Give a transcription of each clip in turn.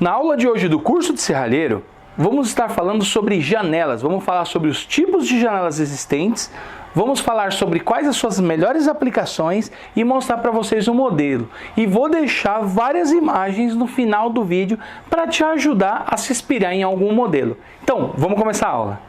Na aula de hoje do curso de serralheiro, vamos estar falando sobre janelas, vamos falar sobre os tipos de janelas existentes, vamos falar sobre quais as suas melhores aplicações e mostrar para vocês um modelo. E vou deixar várias imagens no final do vídeo para te ajudar a se inspirar em algum modelo. Então, vamos começar a aula.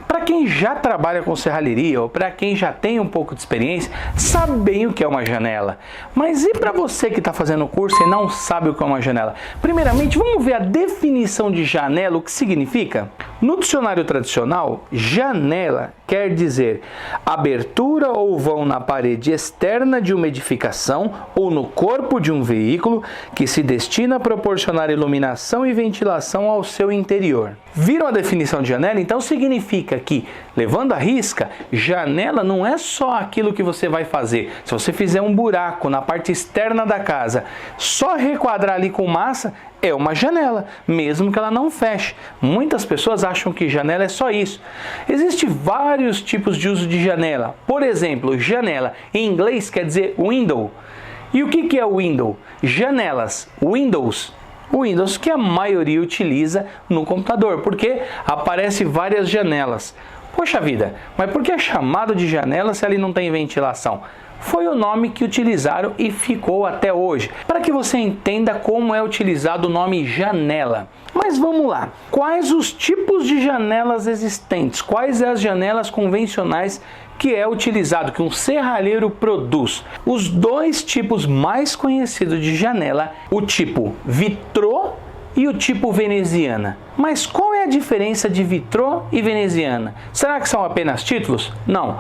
Para quem já trabalha com serralheria ou para quem já tem um pouco de experiência, sabe bem o que é uma janela. Mas e para você que está fazendo o curso e não sabe o que é uma janela? Primeiramente, vamos ver a definição de janela, o que significa? No dicionário tradicional, janela quer dizer abertura ou vão na parede externa de uma edificação ou no corpo de um veículo que se destina a proporcionar iluminação e ventilação ao seu interior. Viram a definição de janela? Então significa que, levando à risca, janela não é só aquilo que você vai fazer. Se você fizer um buraco na parte externa da casa, só requadrar ali com massa, é uma janela, mesmo que ela não feche. Muitas pessoas acham que janela é só isso. Existem vários tipos de uso de janela. Por exemplo, janela em inglês quer dizer window. E o que é window? Janelas, Windows. Windows que a maioria utiliza no computador, porque aparece várias janelas. Poxa vida, mas por que é chamado de janela se ali não tem ventilação? Foi o nome que utilizaram e ficou até hoje, para que você entenda como é utilizado o nome janela. Mas vamos lá, quais os tipos de janelas existentes? Quais as janelas convencionais que é utilizado, que um serralheiro produz? Os dois tipos mais conhecidos de janela, o tipo vitrô e o tipo veneziana. Mas qual é a diferença de vitrô e veneziana? Será que são apenas títulos? Não.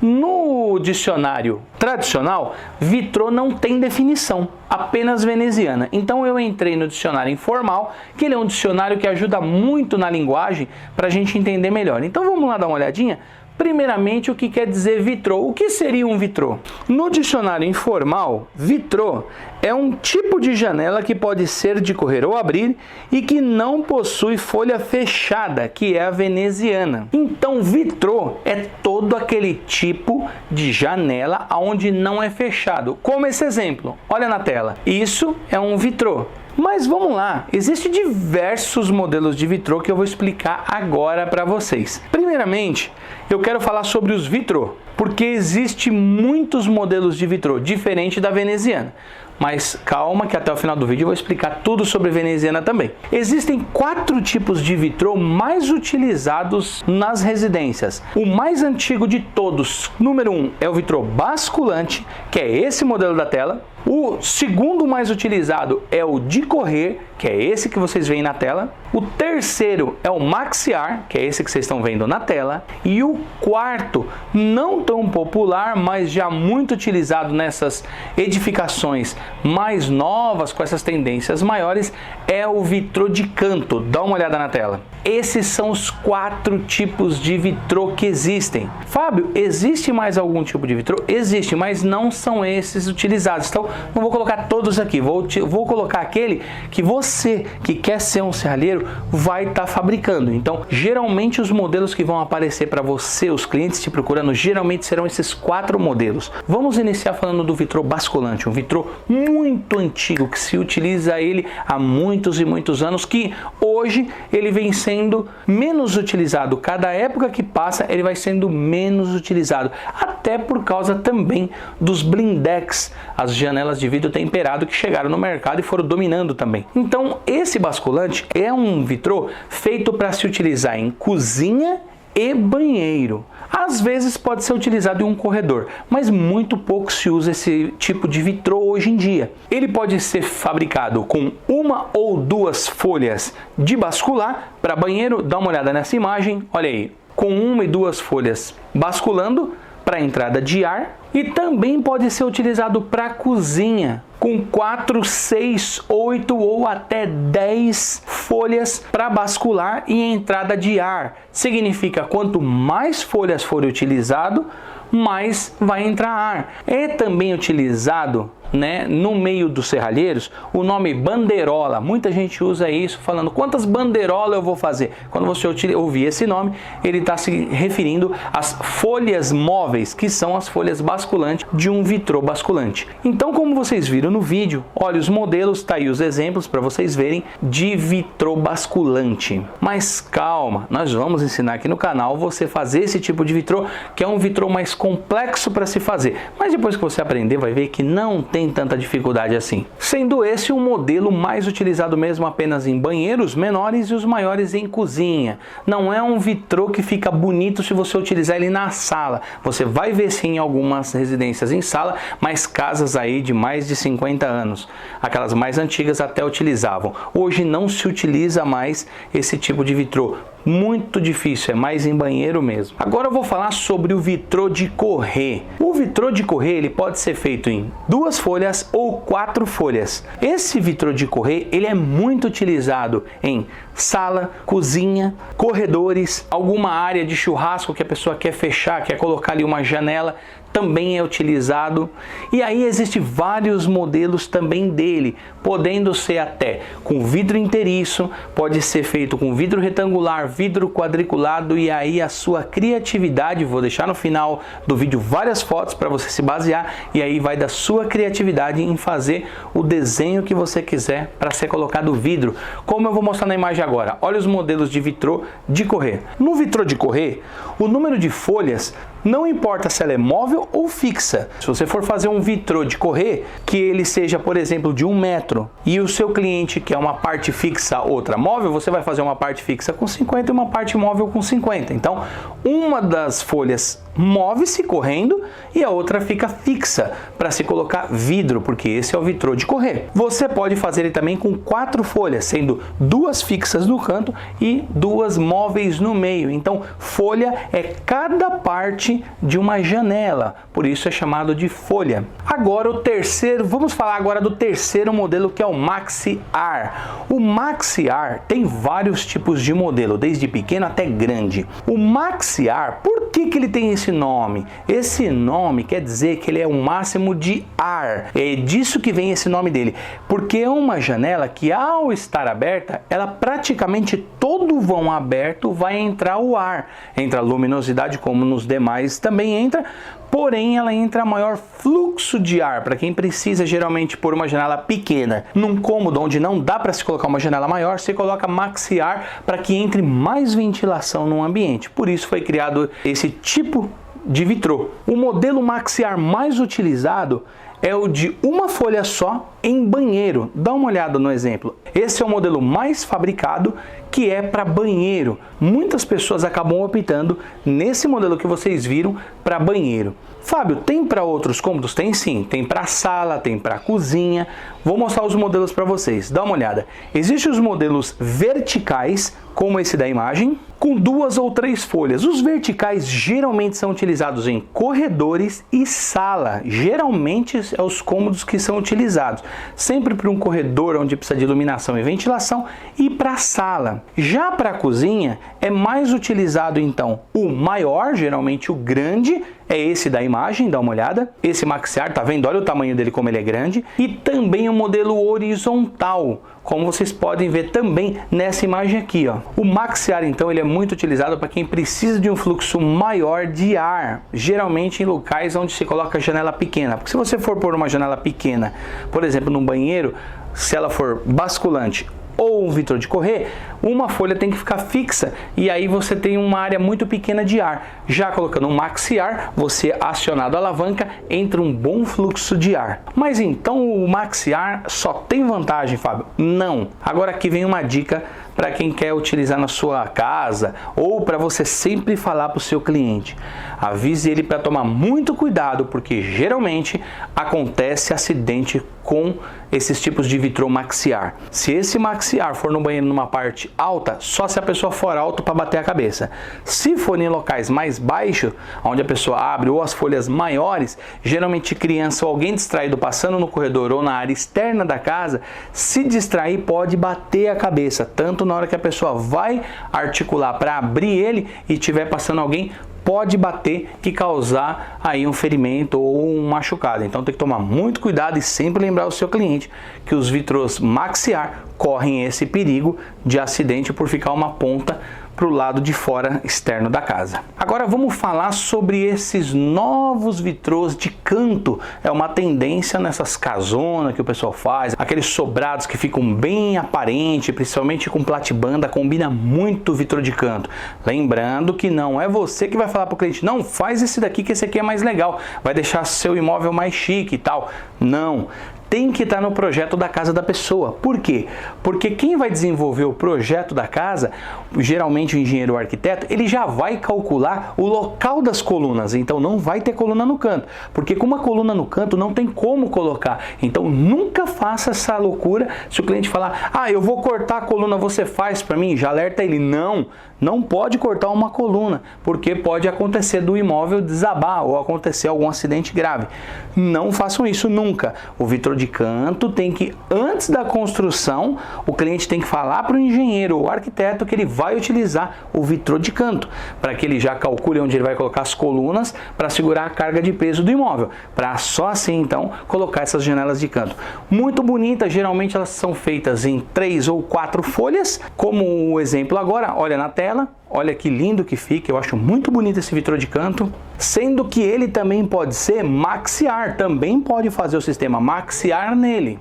No dicionário tradicional, vitrô não tem definição, apenas veneziana. Então eu entrei no dicionário informal, que ele é um dicionário que ajuda muito na linguagem para a gente entender melhor. Então vamos lá dar uma olhadinha? Primeiramente, o que quer dizer vitrô? O que seria um vitrô? No dicionário informal, vitrô é um tipo de janela que pode ser de correr ou abrir e que não possui folha fechada, que é a veneziana. Então, vitrô é todo aquele tipo de janela onde não é fechado. Como esse exemplo, olha na tela. Isso é um vitrô. Mas vamos lá, existem diversos modelos de vitrô que eu vou explicar agora para vocês. Primeiramente, eu quero falar sobre os vitrô, porque existem muitos modelos de vitrô, diferente da veneziana. Mas calma que até o final do vídeo eu vou explicar tudo sobre veneziana também. Existem 4 tipos de vitrô mais utilizados nas residências. O mais antigo de todos, número 1, é o vitrô basculante, que é esse modelo da tela. O segundo mais utilizado é o de correr, que é esse que vocês veem na tela. O terceiro é o maxiar, que é esse que vocês estão vendo na tela. E o quarto, não tão popular, mas já muito utilizado nessas edificações mais novas, com essas tendências maiores, é o vitrô de canto. Dá uma olhada na tela. Esses são os 4 tipos de vitrô que existem. Fábio, existe mais algum tipo de vitrô? Existe, mas não são esses utilizados. Então, não vou colocar todos aqui. Vou colocar aquele que você, que quer ser um serralheiro, vai estar fabricando. Então, geralmente os modelos que vão aparecer para você, os clientes te procurando, geralmente serão esses 4 modelos. Vamos iniciar falando do vitrô basculante, um vitrô muito antigo, que se utiliza ele há muitos e muitos anos, que hoje ele vem sendo menos utilizado. Cada época que passa, ele vai sendo menos utilizado, até por causa também dos blindex, as janelas de vidro temperado que chegaram no mercado e foram dominando também. Então, esse basculante é um vitrô feito para se utilizar em cozinha e banheiro. Às vezes pode ser utilizado em um corredor, mas muito pouco se usa esse tipo de vitrô hoje em dia. Ele pode ser fabricado com 1 ou 2 folhas de bascular para banheiro. Dá uma olhada nessa imagem, olha aí, com 1 e 2 folhas basculando para entrada de ar, e também pode ser utilizado para cozinha, com 4, 6, 8 ou até 10 folhas para bascular e entrada de ar. Significa quanto mais folhas for utilizado, mais vai entrar ar. É também utilizado né, no meio dos serralheiros, o nome bandeirola. Muita gente usa isso falando quantas bandeirolas eu vou fazer. Quando você ouvir esse nome, ele está se referindo às folhas móveis, que são as folhas basculantes de um vitrô basculante. Então, como vocês viram no vídeo, olha os modelos, tá aí os exemplos para vocês verem de vitrô basculante. Mas calma, nós vamos ensinar aqui no canal você fazer esse tipo de vitrô, que é um vitrô mais complexo para se fazer. Mas depois que você aprender, vai ver que não tem tanta dificuldade assim. Sendo esse o modelo mais utilizado mesmo apenas em banheiros menores e os maiores em cozinha. Não é um vitrô que fica bonito se você utilizar ele na sala. Você vai ver sim em algumas residências em sala, mas casas aí de mais de 50 anos. Aquelas mais antigas até utilizavam. Hoje não se utiliza mais esse tipo de vitrô. Muito difícil, é mais em banheiro mesmo. Agora eu vou falar sobre o vitrô de correr. O vitrô de correr ele pode ser feito em 2 folhas ou 4 folhas. Esse vitrô de correr ele é muito utilizado em sala, cozinha, corredores, alguma área de churrasco que a pessoa quer fechar, quer colocar ali uma janela, também é utilizado. E aí existem vários modelos também dele, podendo ser até com vidro inteiriço, pode ser feito com vidro retangular, vidro quadriculado, e aí a sua criatividade, vou deixar no final do vídeo várias fotos para você se basear, e aí vai da sua criatividade em fazer o desenho que você quiser para ser colocado vidro, como eu vou mostrar na imagem agora. Olha os modelos de vitrô de correr. No vitrô de correr, o número de folhas não importa se ela é móvel ou fixa. Se você for fazer um vitrô de correr, que ele seja, por exemplo, de 1 metro, e o seu cliente quer uma parte fixa, outra móvel, você vai fazer uma parte fixa com 50 e uma parte móvel com 50. Então, uma das folhas move-se correndo e a outra fica fixa para se colocar vidro, porque esse é o vitrô de correr. Você pode fazer ele também com 4 folhas, sendo 2 fixas no canto e 2 móveis no meio. Então, folha é cada parte de uma janela, por isso é chamado de folha. Agora o terceiro, vamos falar agora do terceiro modelo, que é o Maxi-Ar. O Maxi-Ar tem vários tipos de modelo, desde pequeno até grande. O Maxi-Ar, por que ele tem esse nome? Esse nome quer dizer que ele é o máximo de ar. É disso que vem esse nome dele, porque é uma janela que, ao estar aberta, ela praticamente todo vão aberto vai entrar o ar. Entra a luminosidade, como nos demais também entra, porém ela entra maior fluxo de ar para quem precisa geralmente por uma janela pequena. Num cômodo onde não dá para se colocar uma janela maior, você coloca Maxi-Ar para que entre mais ventilação no ambiente. Por isso foi criado esse tipo de vitrô. O modelo Maxi-Ar mais utilizado é o de uma folha só em banheiro. Dá uma olhada no exemplo. Esse é o modelo mais fabricado, que é para banheiro. Muitas pessoas acabam optando nesse modelo que vocês viram para banheiro. Fábio, tem para outros cômodos? Tem sim, tem para sala, tem para cozinha. Vou mostrar os modelos para vocês, dá uma olhada. Existem os modelos verticais, como esse da imagem, com 2 ou 3 folhas. Os verticais geralmente são utilizados em corredores e sala. Geralmente é os cômodos que são utilizados. Sempre para um corredor onde precisa de iluminação e ventilação, e para sala. Já para a cozinha é mais utilizado então o maior, geralmente o grande, é esse da imagem, dá uma olhada. Esse Maxi-Ar, tá vendo? Olha o tamanho dele como ele é grande. E também o modelo horizontal, como vocês podem ver também nessa imagem aqui, ó. O Maxi-Ar, então, ele é muito utilizado para quem precisa de um fluxo maior de ar, geralmente em locais onde se coloca janela pequena. Porque se você for pôr uma janela pequena, por exemplo, num banheiro, se ela for basculante ou um vitrô de correr, uma folha tem que ficar fixa e aí você tem uma área muito pequena de ar. Já colocando um Maxi-Ar, você acionado a alavanca, entra um bom fluxo de ar. Mas então o Maxi-Ar só tem vantagem, Fábio? Não. Agora aqui vem uma dica para quem quer utilizar na sua casa ou para você sempre falar para o seu cliente. Avise ele para tomar muito cuidado, porque geralmente acontece acidente com esses tipos de vitrô Maxi-Ar. Se esse Maxi-Ar for no banheiro numa parte alta, só se a pessoa for alto para bater a cabeça. Se for em locais mais baixos, onde a pessoa abre, ou as folhas maiores, geralmente criança ou alguém distraído passando no corredor ou na área externa da casa, se distrair pode bater a cabeça, tanto na hora que a pessoa vai articular para abrir ele e estiver passando alguém pode bater e causar aí um ferimento ou um machucado. Então tem que tomar muito cuidado e sempre lembrar o seu cliente que os vitrôs maxiar correm esse perigo de acidente por ficar uma ponta para o lado de fora externo da casa. Agora vamos falar sobre esses novos vitrôs de canto. É uma tendência nessas casonas que o pessoal faz, aqueles sobrados que ficam bem aparentes, principalmente com platibanda, combina muito o vitrô de canto. Lembrando que não é você que vai falar para o cliente, não, faz esse daqui que esse aqui é mais legal, vai deixar seu imóvel mais chique e tal. Não. Tem que estar no projeto da casa da pessoa. Por quê? Porque quem vai desenvolver o projeto da casa, geralmente o engenheiro ou arquiteto, ele já vai calcular o local das colunas, então não vai ter coluna no canto, porque com uma coluna no canto não tem como colocar. Então nunca faça essa loucura. Se o cliente falar, eu vou cortar a coluna, você faz para mim, já alerta ele, não pode cortar uma coluna, porque pode acontecer do imóvel desabar ou acontecer algum acidente grave. Não façam isso nunca. O vitrô de canto tem que, antes da construção, o cliente tem que falar para o engenheiro ou arquiteto que ele vai utilizar o vitrô de canto, para que ele já calcule onde ele vai colocar as colunas para segurar a carga de peso do imóvel, para só assim então colocar essas janelas de canto. Muito bonitas, geralmente elas são feitas em 3 ou 4 folhas, como o exemplo agora, olha na tela. Olha que lindo que fica, eu acho muito bonito esse vitrô de canto, sendo que ele também pode ser maxiar, também pode fazer o sistema maxiar nele,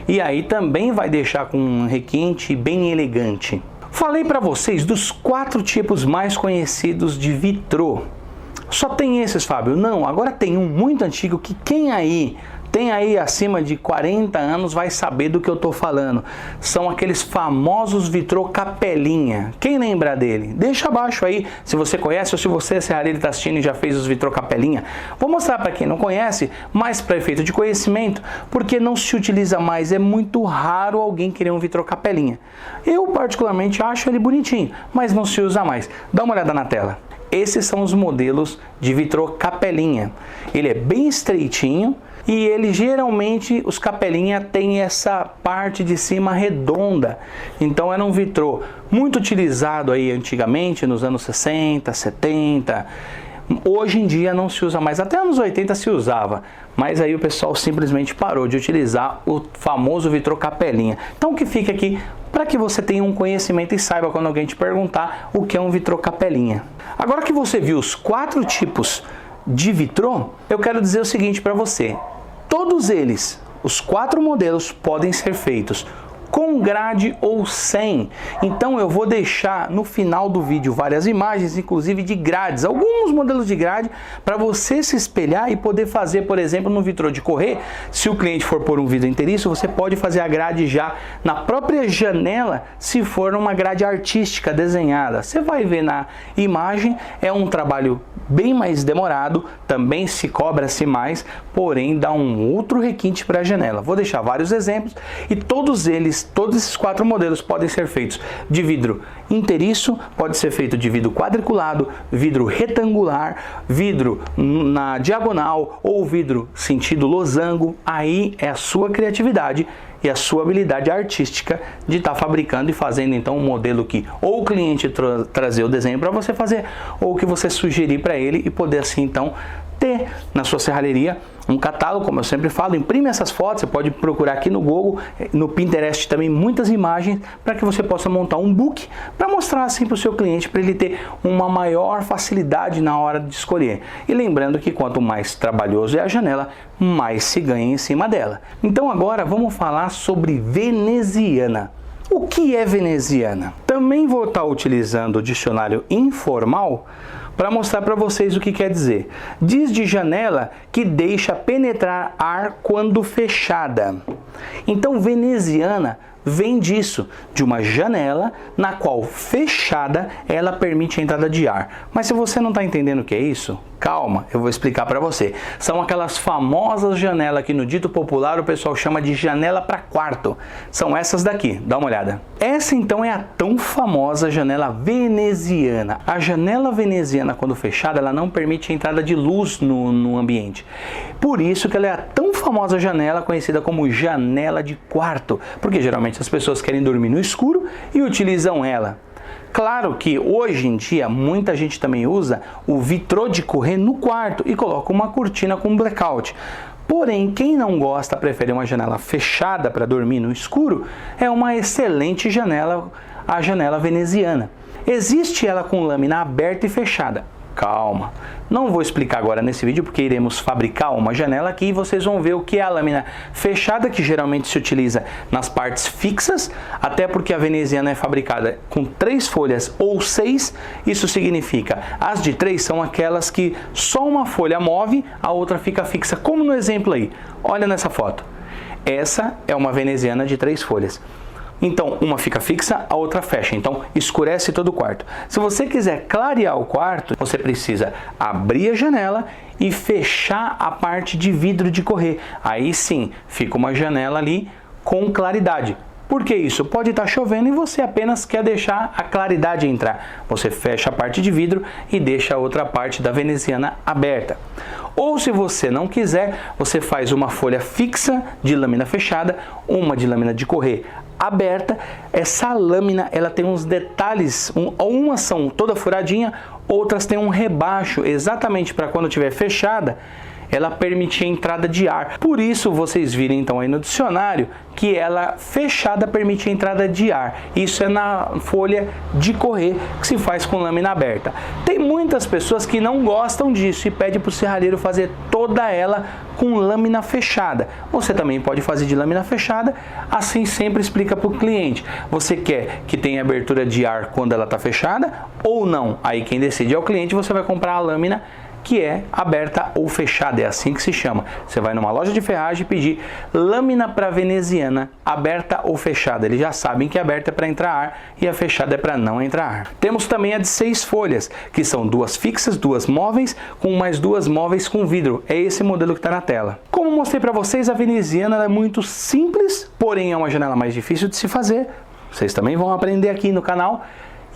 e aí também vai deixar com um requinte bem elegante. Falei para vocês dos 4 tipos mais conhecidos de vitrô. Só tem esses, Fábio? Não, agora tem um muito antigo que quem aí tem aí acima de 40 anos vai saber do que eu estou falando. São aqueles famosos vitrô capelinha. Quem lembra dele? Deixa abaixo aí se você conhece ou se você, serralheiro, está assistindo e já fez os vitrô capelinha. Vou mostrar para quem não conhece, mas para efeito de conhecimento, porque não se utiliza mais. É muito raro alguém querer um vitrô capelinha. Eu particularmente acho ele bonitinho, mas não se usa mais. Dá uma olhada na tela. Esses são os modelos de vitrô capelinha. Ele é bem estreitinho, e ele geralmente, os capelinha tem essa parte de cima redonda. Então era um vitrô muito utilizado aí antigamente, nos anos 60, 70. Hoje em dia não se usa mais, até anos 80 se usava, mas aí o pessoal simplesmente parou de utilizar o famoso vitrô capelinha. Então o que fica aqui, para que você tenha um conhecimento e saiba quando alguém te perguntar o que é um vitrô capelinha. Agora que você viu os 4 tipos de vitrô, eu quero dizer o seguinte para você. Todos eles, os 4 modelos, podem ser feitos com grade ou sem. Então eu vou deixar no final do vídeo várias imagens, inclusive de grades, alguns modelos de grade, para você se espelhar e poder fazer, por exemplo, no vitrô de correr, se o cliente for por um vidro inteiriço, você pode fazer a grade já na própria janela, se for uma grade artística desenhada. Você vai ver na imagem, é um trabalho bem mais demorado, também se cobra-se mais, porém dá um outro requinte para a janela. Vou deixar vários exemplos e todos esses 4 modelos podem ser feitos de vidro inteiriço, pode ser feito de vidro quadriculado, vidro retangular, vidro na diagonal ou vidro sentido losango. Aí é a sua criatividade e a sua habilidade artística de estar fabricando e fazendo então um modelo que ou o cliente trazer o desenho para você fazer, ou que você sugerir para ele e poder assim então ter na sua serralheria um catálogo, como eu sempre falo, imprime essas fotos, você pode procurar aqui no Google, no Pinterest também muitas imagens para que você possa montar um book para mostrar assim para o seu cliente, para ele ter uma maior facilidade na hora de escolher. E lembrando que quanto mais trabalhoso é a janela, mais se ganha em cima dela. Então agora vamos falar sobre veneziana. O que é veneziana? Também vou estar utilizando o dicionário informal para mostrar para vocês o que quer dizer. Diz de janela que deixa penetrar ar quando fechada. Então, veneziana vem disso, de uma janela na qual fechada ela permite a entrada de ar. Mas se você não está entendendo o que é isso, calma, eu vou explicar para você. São aquelas famosas janelas que no dito popular o pessoal chama de janela para quarto. São essas daqui, dá uma olhada. Essa então é a tão famosa janela veneziana. A janela veneziana, quando fechada, ela não permite a entrada de luz no ambiente. Por isso que ela é a tão famosa janela conhecida como janela de quarto, porque geralmente as pessoas querem dormir no escuro e utilizam ela. Claro que hoje em dia muita gente também usa o vitrô de correr no quarto e coloca uma cortina com blackout. Porém, quem não gosta, prefere uma janela fechada para dormir no escuro, é uma excelente janela, a janela veneziana. Existe ela com lâmina aberta e fechada. Calma, não vou explicar agora nesse vídeo porque iremos fabricar uma janela aqui e vocês vão ver o que é a lâmina fechada, que geralmente se utiliza nas partes fixas, até porque a veneziana é fabricada com 3 folhas ou 6, isso significa, as de 3 são aquelas que só uma folha move, a outra fica fixa, como no exemplo aí, olha nessa foto. Essa é uma veneziana de 3 folhas. Então, uma fica fixa, a outra fecha. Então, escurece todo o quarto. Se você quiser clarear o quarto, você precisa abrir a janela e fechar a parte de vidro de correr. Aí sim, fica uma janela ali com claridade. Por que isso? Pode estar chovendo e você apenas quer deixar a claridade entrar. Você fecha a parte de vidro e deixa a outra parte da veneziana aberta. Ou se você não quiser, você faz uma folha fixa de lâmina fechada, uma de lâmina de correr aberta. Essa lâmina, ela tem uns detalhes, umas são toda furadinha, outras têm um rebaixo, exatamente para quando estiver fechada, ela permite a entrada de ar. Por isso vocês viram então aí no dicionário que ela fechada permite a entrada de ar. Isso é na folha de correr que se faz com lâmina aberta. Tem muitas pessoas que não gostam disso e pedem para o serralheiro fazer toda ela com lâmina fechada. Você também pode fazer de lâmina fechada, assim sempre explica para o cliente. Você quer que tenha abertura de ar quando ela está fechada ou não? Aí quem decide é o cliente, você vai comprar a lâmina que é aberta ou fechada, é assim que se chama. Você vai numa loja de ferragem e pedir lâmina para veneziana, aberta ou fechada. Eles já sabem que a aberta é para entrar ar e a fechada é para não entrar ar. Temos também a de 6 folhas, que são 2 fixas, 2 móveis, com mais 2 móveis com vidro. É esse modelo que está na tela. Como mostrei para vocês, a veneziana é muito simples, porém é uma janela mais difícil de se fazer. Vocês também vão aprender aqui no canal.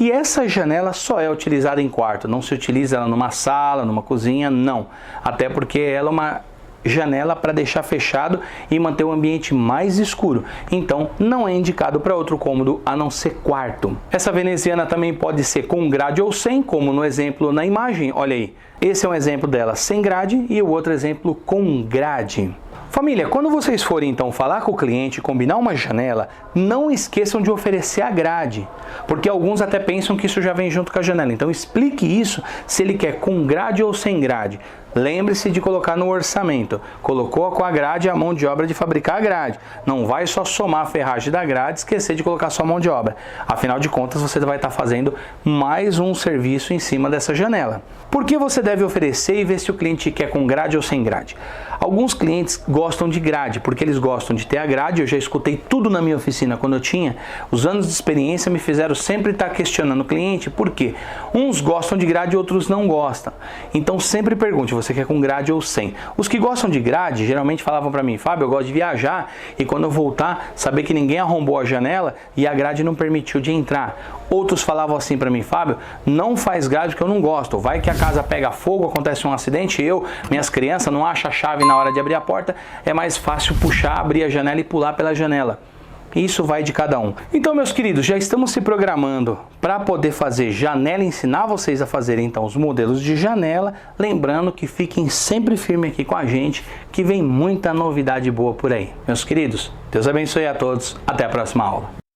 E essa janela só é utilizada em quarto, não se utiliza ela numa sala, numa cozinha, não. Até porque ela é uma janela para deixar fechado e manter o ambiente mais escuro. Então, não é indicado para outro cômodo a não ser quarto. Essa veneziana também pode ser com grade ou sem, como no exemplo na imagem, olha aí. Esse é um exemplo dela sem grade e o outro exemplo com grade. Família, quando vocês forem então falar com o cliente, combinar uma janela, não esqueçam de oferecer a grade, porque alguns até pensam que isso já vem junto com a janela. Então explique isso, se ele quer com grade ou sem grade. Lembre-se de colocar no orçamento. Colocou com a grade a mão de obra de fabricar a grade. Não vai só somar a ferragem da grade e esquecer de colocar só a mão de obra. Afinal de contas, você vai estar fazendo mais um serviço em cima dessa janela. Por que você deve oferecer e ver se o cliente quer com grade ou sem grade? Alguns clientes gostam de grade, porque eles gostam de ter a grade. Eu já escutei tudo na minha oficina quando eu tinha. Os anos de experiência me fizeram sempre estar questionando o cliente. Por quê? Uns gostam de grade e outros não gostam. Então sempre pergunte, você quer com grade ou sem? Os que gostam de grade geralmente falavam para mim, Fábio, eu gosto de viajar e quando eu voltar, saber que ninguém arrombou a janela e a grade não permitiu de entrar. Outros falavam assim para mim, Fábio, não faz grade porque eu não gosto. Vai que a casa pega fogo, acontece um acidente, minhas crianças não acham a chave na hora de abrir a porta, é mais fácil puxar, abrir a janela e pular pela janela. Isso vai de cada um. Então, meus queridos, já estamos se programando para poder fazer janela, ensinar vocês a fazerem então os modelos de janela. Lembrando que fiquem sempre firmes aqui com a gente, que vem muita novidade boa por aí. Meus queridos, Deus abençoe a todos. Até a próxima aula.